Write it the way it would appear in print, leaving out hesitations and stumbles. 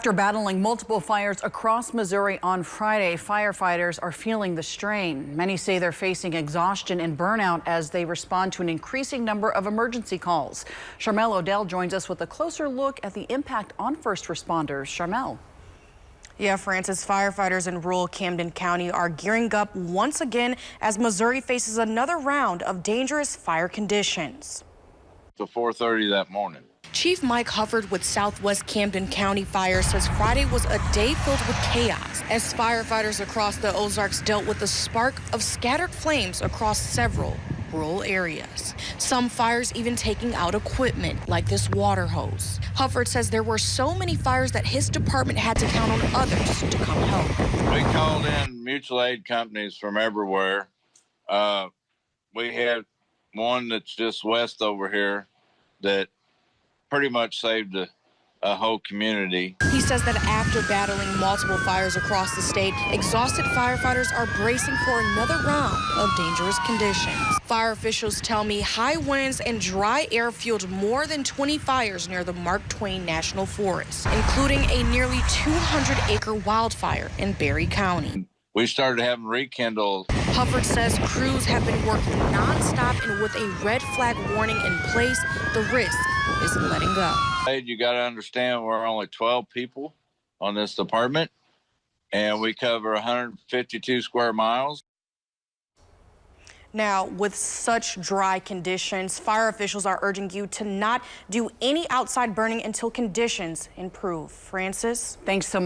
After battling multiple fires across Missouri on Friday, firefighters are feeling the strain. Many say they're facing exhaustion and burnout as they respond to an increasing number of emergency calls. Charmel Odell joins us with a closer look at the impact on first responders. Charmel. Yeah, Francis, firefighters in rural Camden County are gearing up once again as Missouri faces another round of dangerous fire conditions. Till 4:30 that morning. Chief Mike Hufford with Southwest Camden County Fire says Friday was a day filled with chaos as firefighters across the Ozarks dealt with the spark of scattered flames across several rural areas. Some fires even taking out equipment like this water hose. Hufford says there were so many fires that his department had to count on others to come help. We called in mutual aid companies from everywhere. We had one that's just west over here that pretty much saved a whole community. He says that after battling multiple fires across the state, exhausted firefighters are bracing for another round of dangerous conditions. Fire officials tell me high winds and dry air fueled more than 20 fires near the Mark Twain National Forest, including a nearly 200-acre wildfire in Berry County. We started having rekindle. Hufford says crews have been working nonstop, and with a red flag warning in place, the risk is letting go. You got to understand we're only 12 people on this department, and we cover 152 square miles. Now, with such dry conditions, fire officials are urging you to not do any outside burning until conditions improve. Francis? Thanks so much.